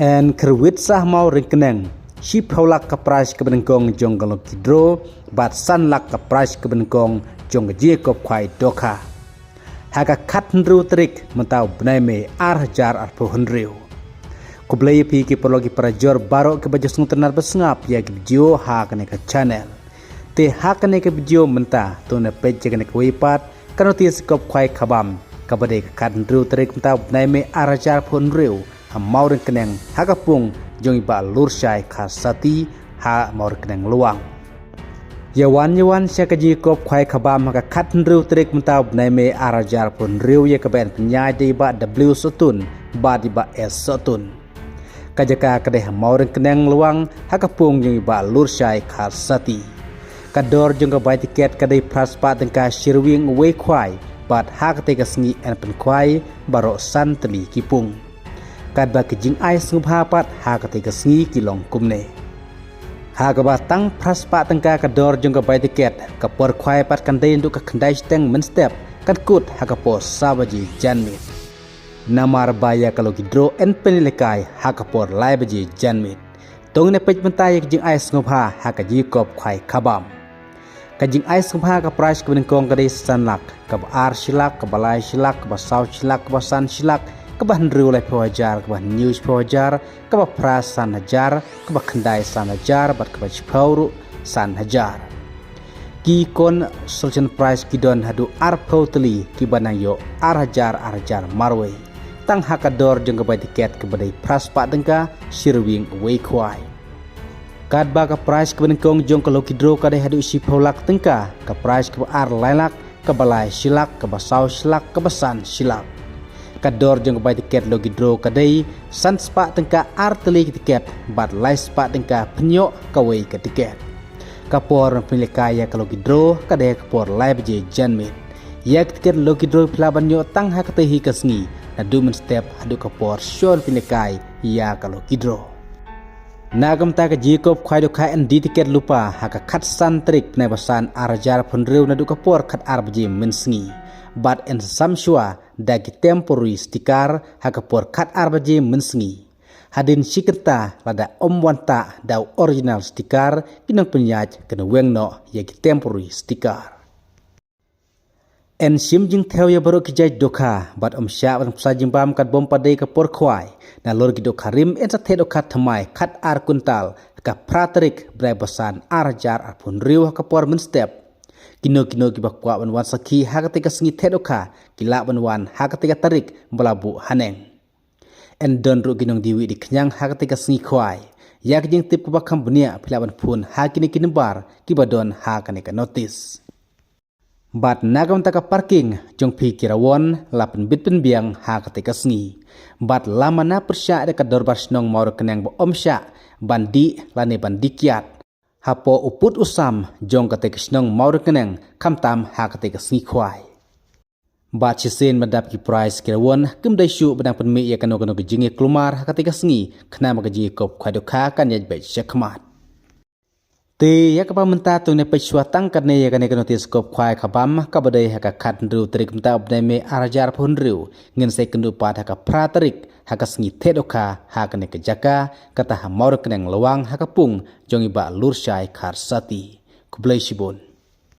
En kerwit sah mau ringkeneng, si paulak ke prais ke benengkong jong galok kidro, bat san lak ke prais ke benengkong jong je kop kwai doka. Haka kat hendru trik mentau benai me jar arpo hendriu. Kublai pi ki perlogi perajor baro ke baju sung tenar besengap ya ke video ha kene ke channel. Te ha kene ke video mentah tu ne page kene ke wipat kano ti skop kwai khabam kabade ke kat hendru trik mentau benai me jar arpo hendriu. Ha mau keneng ha kapung jong iba lur syai khasati ha mau keneng luang yawan sya kaji kop khwai khabam ha khat nriu trik mentau nai me arajar pun riu ye kaben penyai di ba w sotun ba di ba s sotun kajaka kade ha mau keneng luang ha kapung jong iba lur syai khasati kador jong ka bai tiket kade praspa tengka shirwing we khwai bat ha kate ka sngi en pen khwai baro san tli kipung kad ba kijing ai sungpha pat ha ka te ka sngi kilong kumne ha ka ba tang praspa tangka ka dor jong ka bai tiket ka por khwai pat kan dei nduk ka khandai steng men step kan kut ha ka po sabaji janmit namar baya kalau gidro en penelekai ha ka por lai baji janmit tong ne pej mentai kijing ai sungpha ha ka ji kop khwai khabam kajing ai sungpha ka price ka kong ka dei sanlak ka ar silak ka balai silak ka sau silak ka san silak kebah nriu lai phajar kebah news phajar kebah pras san hajar kebah khandai san hajar bat kebah chpauru san hajar ki kon solution price kidon hadu ar photli ki banang yo ar hajar marwe tang hakador jeng kebah tiket kebadai pras pa dengka shirwing we khwai kad ba ka price kebadang kong jong kalau kidro kadai hadu si pholak tengka ka price kebah ar lailak kebalai silak kebah sau silak kebah san silak kador jong bai tiket logi dro kadai san spa tengka arteli tiket bat lai spa tengka penyo kawe ke tiket kapor pelikaya kalau gidro kadai kapor lai beje janmit yak tiket logi dro pelaban yo tang ha katehi kasngi na du men step hadu kapor shon pelikai ya kalau gidro nagam ta ka jikop khwai do khai en di tiket lupa ha ka khat san trik pnai basan arjar phunreu na du kapor khat ar beje men sngi but en samshua dagi temporary stiker hakapor kat arbaje mensngi hadin siketa lada omwanta dau original stiker kinang penyaj kena wengno yagi temporary stiker en sim jing theo ya baru kijai doka but sya ban psa jimbam kat bom padai kapor khwai na lor gido karim en sa thedo kat thamai kat ar kuntal ka pratrik brai basan arjar arpun riu hakapor men step kino ki bakwa banwan sakhi hakate ka sngi thedoka kila banwan hakate ka tarik balabu haneng en don ru ginong diwi di knyang hakate ka sngi khwai yak jing tip ka kham bunia philaban phun hakini kinbar ki badon hakane ka notice bat nagam taka parking jong phi kirawon lapen bitpen biang hakate ka sngi bat lamana persya de ka dorbar snong maur kenang bo omsya bandi lane bandikiat hapo uput usam jong kate kisnong maur keneng kamtam ha kate kasngi khwai ba chisen madap ki price kirawon kumdai shu badang penmi ya kano gejingi klumar ha kate kasngi khna ma gaji kop khwai do kha kan yaj bai shakmat te ya ka menta tu ne pechwa tang kan ne ya kan kano tis kop khwai khabam ka badai ha ka khat ndu trik mta obdai me arajar phun riu ngin se kendu pat ha ka pratrik ha ka sngi thedoka ha kan ke jaka kata ha maur keneng lawang ha ka pung jong iba lur syai kharsati kublai sibon